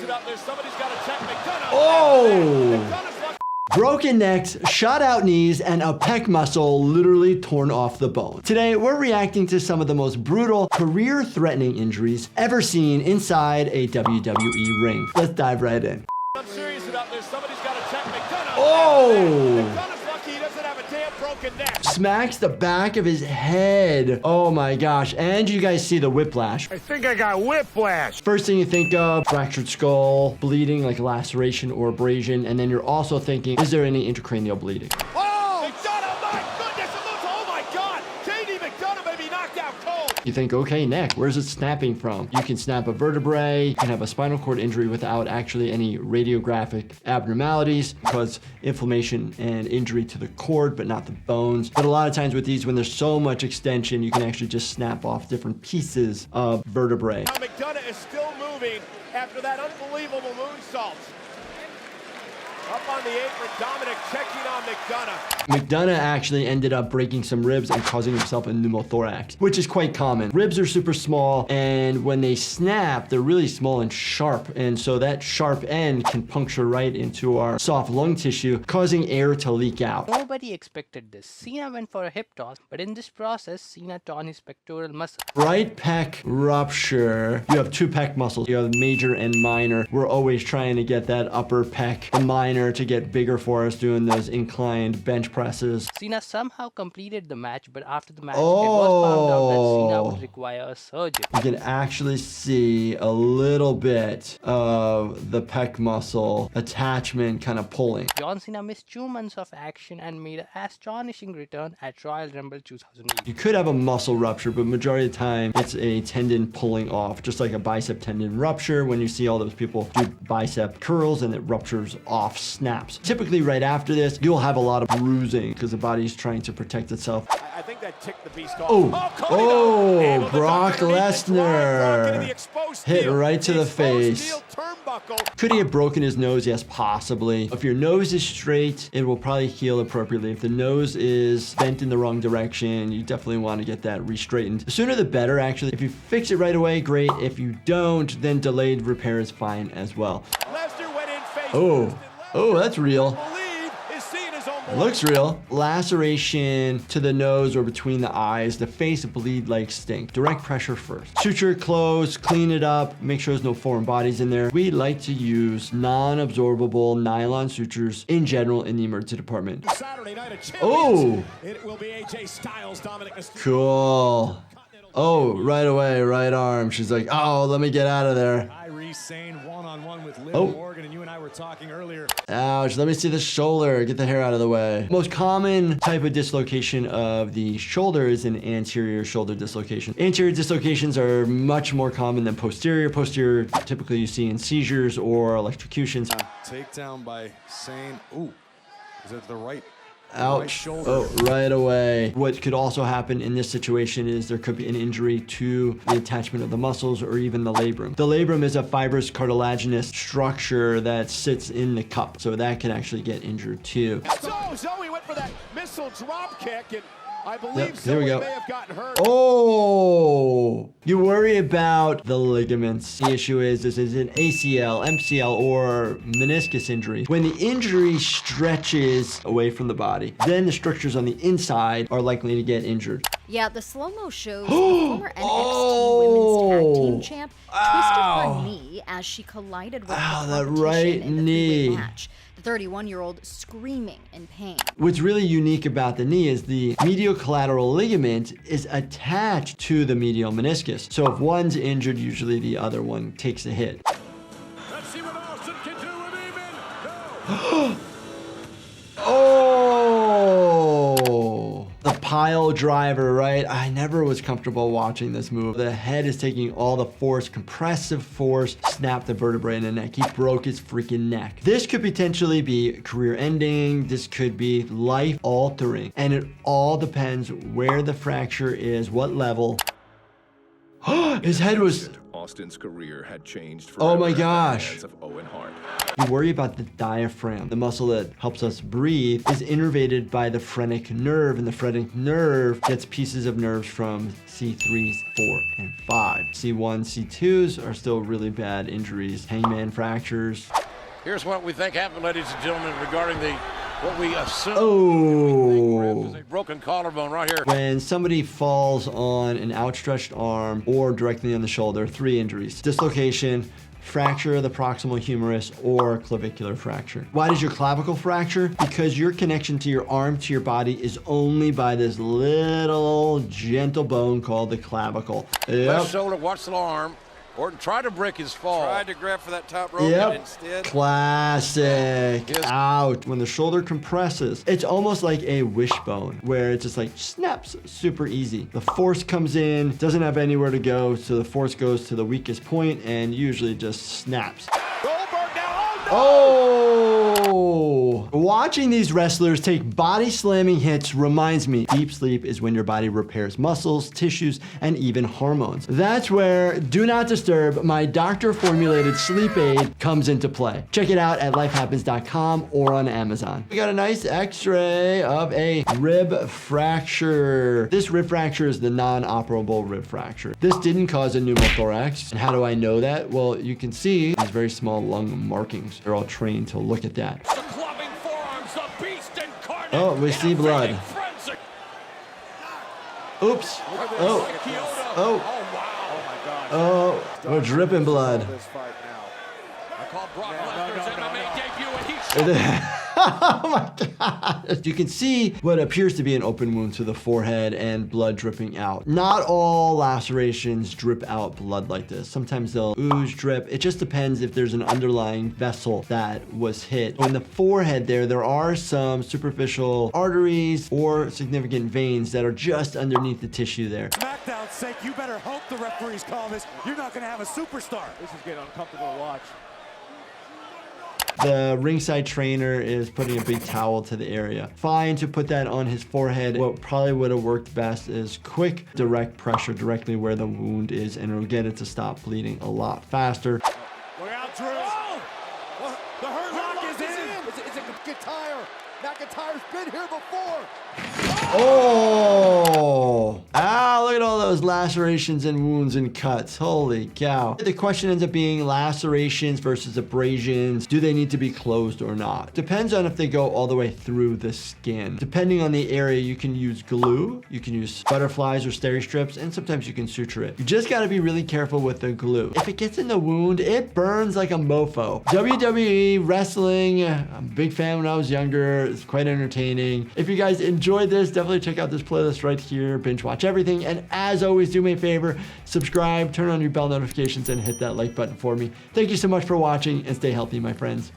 about this. Somebody's got to check McDonagh. Oh! Broken necks, shot out knees, and a pec muscle literally torn off the bone. Today, we're reacting to some of the most brutal, career-threatening injuries ever seen inside a WWE ring. Let's dive right in. I'm serious about this. Somebody's got to check McDonagh. Oh! McDonagh's lucky he doesn't have a damn broken neck. Smacks the back of his head. Oh my gosh. And you guys see the whiplash. I think I got whiplash. First thing you think of, fractured skull, bleeding like a laceration or abrasion, and then you're also thinking, is there any intracranial bleeding? Oh! McDonagh, my goodness! It looks, oh my God! JD McDonagh may be knocked out cold. You think, okay, neck, where's it snapping from? You can snap a vertebrae, you can have a spinal cord injury without actually any radiographic abnormalities, cause inflammation and injury to the cord, but not the bones. But a lot of times with these, when there's so much extension, you can actually just snap off different pieces of vertebrae. Now McDonagh is still moving after that unbelievable moonsault. Up on the apron, Dominic checking on McDonagh. McDonagh actually ended up breaking some ribs and causing himself a pneumothorax, which is quite common. Ribs are super small, and when they snap, they're really small and sharp, and so that sharp end can puncture right into our soft lung tissue, causing air to leak out. Nobody expected this. Cena went for a hip toss, but in this process, Cena torn his pectoral muscle. Right pec rupture. You have two pec muscles. You have major and minor. We're always trying to get that upper pec, the minor, to get bigger for us, doing those inclined bench presses. Cena somehow completed the match, but after the match, it was found out that Cena would require a surgery. You can actually see a little bit of the pec muscle attachment kind of pulling. John Cena missed 2 months of action and made an astonishing return at Royal Rumble 2008. You could have a muscle rupture, but majority of the time, it's a tendon pulling off, just like a bicep tendon rupture when you see all those people do bicep curls and it ruptures off, snaps. Typically right after this, you'll have a lot of bruising because the body's trying to protect itself. I think that ticked the beast off. Oh, Brock Lesnar hit right to the face. Could he have broken his nose? Yes, possibly. If your nose is straight, it will probably heal appropriately. If the nose is bent in the wrong direction, you definitely want to get that re-straightened. The sooner the better, actually. If you fix it right away, great. If you don't, then delayed repair is fine as well. Lesnar went in face. Oh, that's real. It looks real. Laceration to the nose or between the eyes. The face bleed like stink. Direct pressure first. Suture close, clean it up, make sure there's no foreign bodies in there. We like to use non-absorbable nylon sutures in general in the emergency department. Oh! It will be AJ Styles, Dominic. Cool. Oh, right away, right arm. She's like, oh, let me get out of there. One-on-one with Liv Morgan, and you and I were talking earlier. Ouch, let me see the shoulder. Get the hair out of the way. Most common type of dislocation of the shoulder is an anterior shoulder dislocation. Anterior dislocations are much more common than posterior. Posterior, typically you see in seizures or electrocutions. Takedown by Sane. Ooh, is it the right? Ouch. Oh, right away. What could also happen in this situation is there could be an injury to the attachment of the muscles or even the labrum. The labrum is a fibrous cartilaginous structure that sits in the cup, so that can actually get injured too. So Zoey went for that missile drop kick, and I believe there we go. Zoey may have gotten hurt. Oh, you worry about the ligaments. The issue is this is an ACL, MCL, or meniscus injury. When the injury stretches away from the body, then the structures on the inside are likely to get injured. Yeah, the slow-mo shows the former NXT Women's Tag Team Champ twisted her knee as she collided with the competition in the three-way match. The 31-year-old screaming in pain. What's really unique about the knee is the medial collateral ligament is attached to the medial meniscus. So if one's injured, usually the other one takes a hit. Let's see what Austin can do with even. No. Oh! The pile driver, right? I never was comfortable watching this move. The head is taking all the force, compressive force, snapped the vertebrae in the neck. He broke his freaking neck. This could potentially be career ending. This could be life altering. And it all depends where the fracture is, what level. His head was Austin's career had changed Oh my forever at the gosh. hands of Owen Hart. You worry about the diaphragm. The muscle that helps us breathe is innervated by the phrenic nerve, and the phrenic nerve gets pieces of nerves from C3s, 4, and 5. C1, C2s are still really bad injuries. Hangman fractures. Here's what we think happened, ladies and gentlemen, regarding what we assume is a broken collarbone right here. When somebody falls on an outstretched arm or directly on the shoulder, 3 injuries: dislocation, fracture of the proximal humerus, or clavicular fracture. Why does your clavicle fracture? Because your connection to your arm to your body is only by this little gentle bone called the clavicle. Left shoulder, watch the arm. Orton tried to break his fall. Tried to grab for that top rope, but instead. Classic. Out. When the shoulder compresses, it's almost like a wishbone where it just like snaps super easy. The force comes in, doesn't have anywhere to go, so the force goes to the weakest point and usually just snaps. Goldberg now. Oh! Watching these wrestlers take body slamming hits reminds me deep sleep is when your body repairs muscles, tissues, and even hormones. That's where Do Not Disturb, my doctor formulated sleep aid, comes into play. Check it out at lifehappens.com or on Amazon. We got a nice x-ray of a rib fracture. This rib fracture is the non-operable rib fracture. This didn't cause a pneumothorax. And how do I know that? Well, you can see these very small lung markings. They're all trained to look at that. Oh, we see blood. Oops. Oh. Oh. Oh, we're dripping blood. Oh my God. You can see what appears to be an open wound to the forehead and blood dripping out. Not all lacerations drip out blood like this. Sometimes they'll ooze, drip. It just depends if there's an underlying vessel that was hit. In the forehead there are some superficial arteries or significant veins that are just underneath the tissue there. SmackDown's sake, you better hope the referees call this. You're not going to have a superstar. This is getting uncomfortable to watch. The ringside trainer is putting a big towel to the area. Fine to put that on his forehead. What probably would have worked best is quick, direct pressure directly where the wound is, and it'll get it to stop bleeding a lot faster. Look out, Drew. Oh! The Hurt Lock is in. It's a McIntyre. McIntyre's been here before. Oh! Ah, look at all those lacerations and wounds and cuts. Holy cow. The question ends up being lacerations versus abrasions. Do they need to be closed or not? Depends on if they go all the way through the skin. Depending on the area, you can use glue, you can use butterflies or steri strips, and sometimes you can suture it. You just gotta be really careful with the glue. If it gets in the wound, it burns like a mofo. WWE wrestling, I'm a big fan when I was younger. It's quite entertaining. If you guys enjoyed this, definitely check out this playlist right here. Binge watch everything. And as always, do me a favor, subscribe, turn on your bell notifications, and hit that like button for me. Thank you so much for watching, and stay healthy, my friends.